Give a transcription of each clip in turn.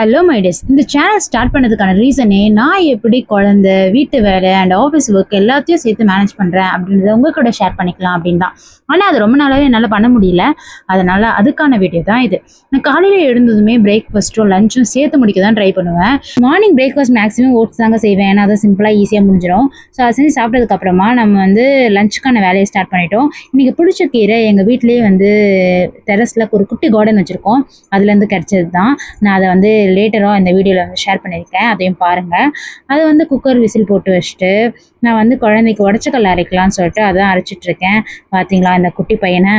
Hello மைடிஸ், இந்த channel start பண்ணதுக்கான ரீசனே நான் எப்படி குழந்தை, வீட்டு வேலை அண்ட் ஆஃபீஸ் ஒர்க் எல்லாத்தையும் சேர்த்து மேனேஜ் பண்ணுறேன் அப்படின்றத உங்கள் கூட ஷேர் பண்ணிக்கலாம் அப்படின்னு தான். ஆனால் அது ரொம்ப நாளாகவே என்னால் பண்ண முடியல. அதனால் அதுக்கான வீடியோ தான் இது. நான் காலையில் எழுந்ததுமே பிரேக்ஃபாஸ்ட்டும் லஞ்சும் சேர்த்து முடிக்க தான் ட்ரை பண்ணுவேன். மார்னிங் பிரேக்ஃபாஸ்ட் மேக்ஸிமம் ஓட்ஸ் தாங்க செய்வேன், ஏன்னா அதை சிம்பிளாக ஈஸியாக முடிஞ்சிடும். ஸோ அதை செஞ்சு சாப்பிட்டதுக்கப்புறமா நம்ம லஞ்சுக்கான வேலையை ஸ்டார்ட் பண்ணிட்டோம். இன்றைக்கி பிடிச்ச கீரை எங்கள் வீட்லேயே டெரஸில் ஒரு குட்டி கார்டன் வச்சுருக்கோம், அதுலேருந்து கிடச்சது தான். நான் அதை லேட்டராக இந்த வீடியோவில் ஷேர் பண்ணியிருக்கேன், அதையும் பாருங்கள். அதை குக்கர் விசில் போட்டு வச்சுட்டு நான் குழந்தைக்கு உடச்சக்கல்ல அரைக்கலான்னு சொல்லிட்டு அதான் அரைச்சிட்ருக்கேன். பார்த்தீங்களா, இந்த குட்டி பையனை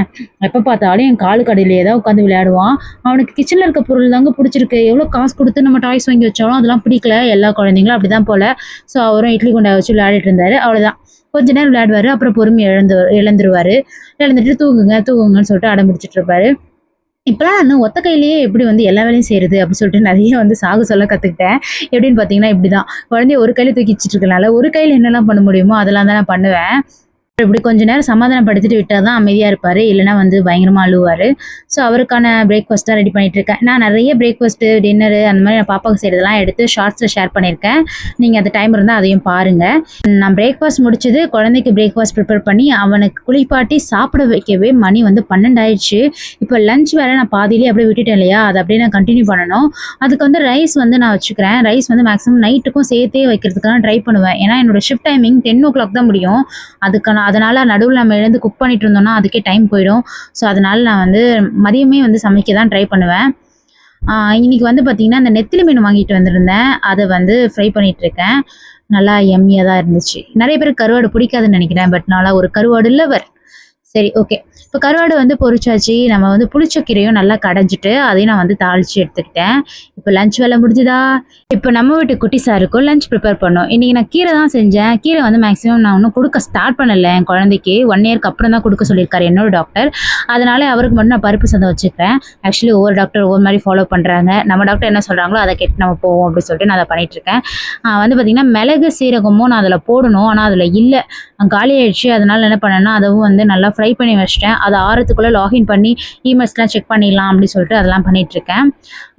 எப்போ பார்த்தாலும் என் காலு கடையிலேயே தான் உட்காந்து விளையாடுவான். அவனுக்கு கிச்சனில் இருக்க பொருள் தாங்க பிடிச்சிருக்கு. எவ்வளோ காசு கொடுத்து நம்ம டாய்ஸ் வாங்கி வச்சாலும் அதெல்லாம் பிடிக்கல. எல்லா குழந்தைங்களும் அப்படி தான் போல். ஸோ அவரும் இட்லி குண்டா வச்சு விளையாடிட்டு இருந்தார். அவ்வளோதான், கொஞ்ச நேரம் விளையாடுவார், அப்புறம் பொறுமை இழந்துருவார். இழந்துட்டு தூங்குங்கன்னு சொல்லிட்டு அடம் பிடிச்சிட்டு இருப்பாரு. இப்போலாம் நான் ஒத்த கையிலேயே எப்படி எல்லா வேலையும் செய்கிறது அப்படி சொல்லிட்டு நிறைய சாக சொல்ல கற்றுக்கிட்டேன். எப்படின்னு பார்த்தீங்கன்னா, இப்படி தான், குழந்தைய ஒரு கையில் தூக்கி வச்சுட்டு இருக்கனால ஒரு கையில் என்னெல்லாம் பண்ண முடியுமோ அதெல்லாம் தான் நான் பண்ணுவேன். இப்படி கொஞ்ச நேரம் சமாதானப்படுத்திட்டு விட்டால் தான் அமைதியாக இருப்பார், இல்லைனா பயங்கரமாக அழுவார். ஸோ அவருக்கான பிரேக்ஃபாஸ்ட் தான் ரெடி பண்ணிகிட்ருக்கேன். நான் நிறைய பிரேக்ஃபாஸ்ட்டு, டின்னரு அந்த மாதிரி நான் பாப்பாவுக்கு செய்கிறதெல்லாம் எடுத்து ஷார்ட்ஸில் ஷேர் பண்ணியிருக்கேன். நீங்கள் அந்த டைம் இருந்தால் அதையும் பாருங்கள். நான் பிரேக்ஃபாஸ்ட் முடிச்சது, குழந்தைக்கு பிரேக்ஃபாஸ்ட் ப்ரிப்பேர் பண்ணி அவனுக்கு குளிப்பாட்டி சாப்பிட வைக்கவே மணி 12 ஆயிடுச்சு. இப்போ லஞ்ச் வேலை நான் பாதியிலே அப்படியே விட்டுட்டேன் இல்லையா, அதை அப்படியே நான் கண்டினியூ பண்ணணும். அதுக்கு ரைஸ் நான் வச்சுக்கிறேன். ரைஸ் மேக்ஸிமம் நைட்டுக்கும் சேர்த்தே வைக்கிறதுக்கான ட்ரை பண்ணுவேன். ஏன்னா என்னோடய ஷிஃப்ட் டைமிங் 10 o'clock தான் முடியும். அதனால் நடுவில் நம்ம எழுந்து குக் பண்ணிட்டு இருந்தோம்னா அதுக்கே டைம் போயிடும். ஸோ அதனால் நான் மதியமே சமைக்க தான் ட்ரை பண்ணுவேன். இன்றைக்கி பார்த்திங்கன்னா அந்த நெத்திலி மீன் வாங்கிட்டு வந்திருந்தேன், அதை ஃப்ரை பண்ணிகிட்ருக்கேன். நல்லா எம்மியாக தான் இருந்துச்சு. நிறைய பேருக்கு கருவாடு பிடிக்காதுன்னு நினைக்கிறேன், பட் நான்லாம் ஒரு கருவாடு லவர். சரி, ஓகே. இப்போ கருவாடு பொரிச்சாச்சு. நம்ம புளிச்சக்கீரையும் நல்லா கடைஞ்சிட்டு அதையும் நான் தாளித்து எடுத்துக்கிட்டேன். இப்போ லஞ்ச் வேலை முடிஞ்சுதா? இப்போ நம்ம வீட்டு குட்டி சாருக்கும் லஞ்ச் ப்ரிப்பேர் பண்ணோம். இன்றைக்கி நான் கீரை தான் செஞ்சேன். கீரை மேக்ஸிமம் நான் இன்னும் கொடுக்க ஸ்டார்ட் பண்ணலை. என் குழந்தைக்கு 1 இயர்க்கு அப்புறம் தான் கொடுக்க சொல்லியிருக்காரு என்னோட டாக்டர். அதனால அவருக்கு மட்டும் நான் பருப்பு சாதம் வச்சுக்கிறேன். ஆக்சுவலி ஒவ்வொரு டாக்டர் ஒவ்வொரு மாதிரி ஃபாலோ பண்ணுறாங்க. நம்ம டாக்டர் என்ன சொல்கிறாங்களோ அதை கேட்டு நம்ம போவோம் அப்படின்னு சொல்லிட்டு நான் அதை பண்ணிகிட்ருக்கேன். பார்த்திங்கன்னா மிளகு சீரகமும் நான் அதில் போடணும், ஆனால் அதில் இல்லை, காலி ஆயிடுச்சு. அதனால் என்ன பண்ணேன்னா அதுவும் நல்லா ஃப்ரை பண்ணி வச்சிட்டேன். அதை ஆறுறதுக்குள்ளே லாகின் பண்ணி இமெயில்ஸ்லாம் செக் பண்ணிடலாம் அப்படின்னு சொல்லிட்டு அதெல்லாம் பண்ணிகிட்ருக்கேன்.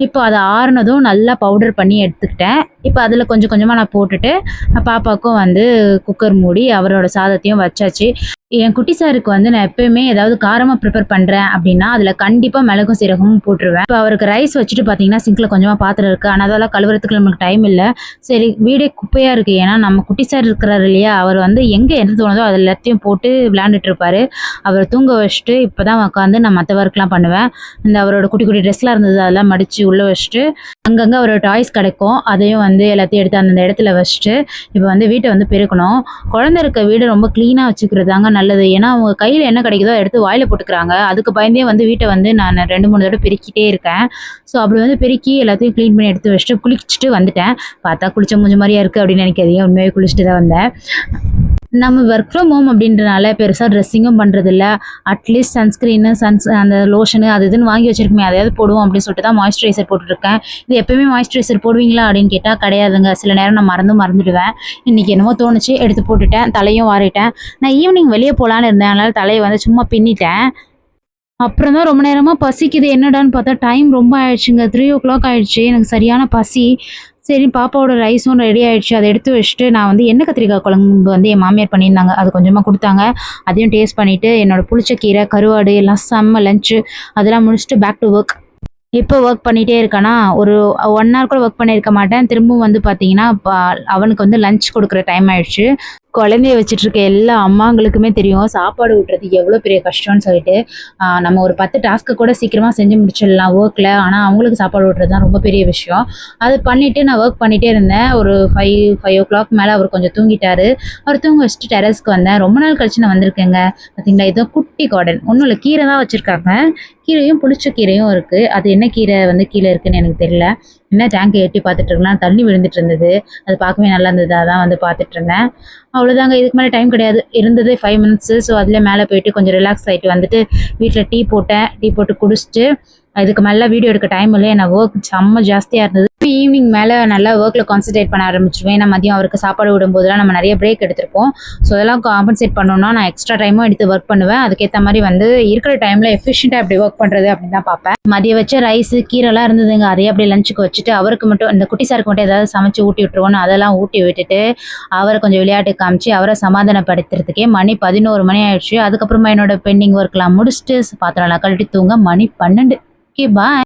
இப்போ அதை ஆறுனதும் நல்லா பவுடர் பண்ணி எடுத்துக்கிட்டேன். இப்போ அதில் கொஞ்சம் கொஞ்சமாக நான் போட்டுட்டு பாப்பாவுக்கும் குக்கர் மூடி அவரோட சாதத்தையும் வச்சாச்சு. என் குட்டி சாருக்கு நான் எப்பயுமே ஏதாவது காரமாக ப்ரிப்பேர் பண்ணுறேன் அப்படின்னா அதில் கண்டிப்பாக மிளகும் சீரகமும் போட்டுருவேன். இப்போ அவருக்கு ரைஸ் வச்சுட்டு பார்த்தீங்கன்னா சிங்கில் கொஞ்சமாக பாத்திரம் இருக்குது, ஆனால் அதெல்லாம் கழுவுறதுக்கு நமக்கு டைம் இல்லை. சரி, வீடே குப்பையாக இருக்குது. ஏன்னா நம்ம குட்டி சார் இருக்கிறாரு இல்லையா, அவர் எங்கே எந்த தோணுதோ அது எல்லாத்தையும் போட்டு விளையாண்டுட்டு இருப்பார். அவர் தூங்க வச்சுட்டு இப்போ தான் உட்காந்து நான் மற்ற ஒர்க்லாம் பண்ணுவேன். அவரோட குட்டி குட்டி ட்ரெஸ்லாம் இருந்தது அதெல்லாம் மடித்து உள்ளே வச்சுட்டு அங்கங்கே அவரோட டாய்ஸ் கிடைக்கும், அதையும் எல்லாத்தையும் எடுத்து அந்தந்த இடத்துல வச்சுட்டு இப்போ வீட்டை பெருக்கணும். குழந்தை இருக்க வீடு ரொம்ப க்ளீனாக வச்சுக்கிறதாங்க நல்லது. ஏன்னா அவங்க கையில் என்ன கிடைக்குதோ எடுத்து வாயில் போட்டுக்கிறாங்க. அதுக்கு பயந்தே வீட்டை நான் 2-3 தடவை பெருக்கிட்டே இருக்கேன். ஸோ அப்படி பெருக்கி எல்லாத்தையும் க்ளீன் பண்ணி எடுத்து வச்சுட்டு குளிச்சுட்டு வந்துட்டேன். பார்த்தா குளிச்ச மூஞ்சி மாதிரியா இருக்குது அப்படின்னு நினைக்காதீங்க, உண்மையாக குளிச்சுட்டு தான் வந்தேன். நம்ம ஒர்க் ஃப்ரம் ஹோம் அப்படின்றனால பெருசாக ட்ரெஸ்ஸிங்கும் பண்ணுறதில்ல. அட்லீஸ்ட் சன்ஸ்க்ரீனு அந்த லோஷனு அது இதுன்னு வாங்கி வச்சுருக்கேன், அதையாவது போடுவோம் அப்படின்னு சொல்லிட்டு தான் மாய்ஸ்சரைசர் போட்டுருக்கேன். இது எப்போயுமே மாய்ஸ்சரைசர் போடுவீங்களா அப்படின்னு கேட்டால் கிடையாதுங்க. சில நேரம் நான் மறந்துடுவேன். இன்றைக்கி என்னமோ தோணுச்சு, எடுத்து போட்டுட்டேன். தலையும் வாரிட்டேன். நான் ஈவினிங் வெளியே போகலான்னு இருந்தேன், அதனால் தலையை சும்மா பின்னிட்டேன். அப்புறம் தான் ரொம்ப நேரமாக பசிக்குது, என்னடான்னு பார்த்தா டைம் ரொம்ப ஆயிடுச்சுங்க. 3 o'clock ஆயிடுச்சு. எனக்கு சரியான பசி. சரி, பாப்பாவோட ரைஸும் ரெடி ஆகிடுச்சு. அதை எடுத்து வச்சுட்டு நான் எண்ணெய் கத்திரிக்காய் குழம்பு என் மாமியார் பண்ணியிருந்தாங்க, அது கொஞ்சமாக கொடுத்தாங்க. அதையும் டேஸ்ட் பண்ணிவிட்டு என்னோடய புளிச்சக்கீரை, கருவாடு எல்லாம் செம்ம லஞ்சு அதெல்லாம் முடிச்சுட்டு பேக் டு ஒர்க். இப்போ ஒர்க் பண்ணிகிட்டே இருக்கானா, ஒரு 1 hour கூட ஒர்க் பண்ணியிருக்க மாட்டேன். திரும்பவும் பார்த்தீங்கன்னா அவனுக்கு லஞ்ச் கொடுக்குற டைம் ஆயிடுச்சு. குழந்தைய வச்சுட்டு இருக்க எல்லா அம்மாங்களுக்குமே தெரியும் சாப்பாடு ஊட்டுறது எவ்வளோ பெரிய கஷ்டம்னு சொல்லிட்டு. நம்ம ஒரு 10 டாஸ்க்கு கூட சீக்கிரமாக செஞ்சு முடிச்சிடலாம் ஒர்க்கில், ஆனால் அவங்களுக்கு சாப்பாடு ஊட்டுறது தான் ரொம்ப பெரிய விஷயம். அது பண்ணிவிட்டு நான் ஒர்க் பண்ணிகிட்டே இருந்தேன். ஒரு 5 o'clock மேலே அவர் கொஞ்சம் தூங்கிட்டார். அவர் தூங்க வச்சுட்டு டெரஸ்க்கு வந்தேன். ரொம்ப நாள் கழிச்சு நான் வந்திருக்கேங்க. பார்த்தீங்களா, இதுவும் குட்டி கார்டன், ஒன்றும் இல்லை, கீரை தான் வச்சுருக்காங்க. கீரையும் புளிச்ச கீரையும் இருக்குது. அது என்ன கீரை கீழே இருக்குதுன்னு எனக்கு தெரியல. என்ன டேங்கை எட்டி பார்த்துட்டு இருக்கலாம், தண்ணி விழுந்துட்டு இருந்தது, அது பார்க்கவே நல்லா இருந்தது, அதான் பார்த்துட்டு இருந்தேன். அவ்வளோதாங்க, இதுக்கு மேலே டைம் கிடையாது. இருந்ததே 5 minutes. ஸோ அதில் மேலே போயிட்டு கொஞ்சம் ரிலாக்ஸ் ஆகிட்டு வீட்டில் டீ போட்டு குடிச்சிட்டு இதுக்கு மேலே வீடியோ எடுக்க டைம் இல்லை, எனக்கு ஒர்க் செம்ம ஜாஸ்தியாக இருந்தது. ஈவினிங் மேலே நல்லா ஒர்க்கில் கான்சன்ட்ரேட் பண்ண ஆரம்பிச்சிருவேன். ஏன்னா மதியம் அவருக்கு சாப்பாடு விடும்போதெல்லாம் நம்ம நிறைய பிரேக் எடுத்திருப்போம். ஸோ அதெல்லாம் காம்பன்சேட் பண்ணணும்னா நான் எக்ஸ்ட்ரா டைமும் எடுத்து ஒர்க் பண்ணுவேன். அதுக்கேற்ற மாதிரி வந்து இருக்கிற டைமில் எஃபிஷியண்ட்டாக எப்படி ஒர்க் பண்ணுறது அப்படின்னு தான் பார்ப்பேன். மதியம் வச்ச ரைஸு கீரைலாம் இருந்ததுங்க, அதையே அப்படியே லஞ்சுக்கு வச்சுட்டு அவருக்கு மட்டும் இந்த குட்டி சாருக்கு மட்டும் ஏதாவது சமைச்சு ஊட்டி விட்டுருவோன்னு அதெல்லாம் ஊட்டி விட்டுட்டு அவரை கொஞ்சம் விளையாட்டு காமிச்சு அவரை சமாதானப்படுத்துறதுக்கே மணி 11 மணி ஆயிடுச்சு. அதுக்கப்புறமா என்னோட பெண்டிங் ஒர்க்லாம் முடிச்சுட்டு பாத்திரம்லாம் கழட்டி தூங்க மணி 12. ஓகே, பாய்.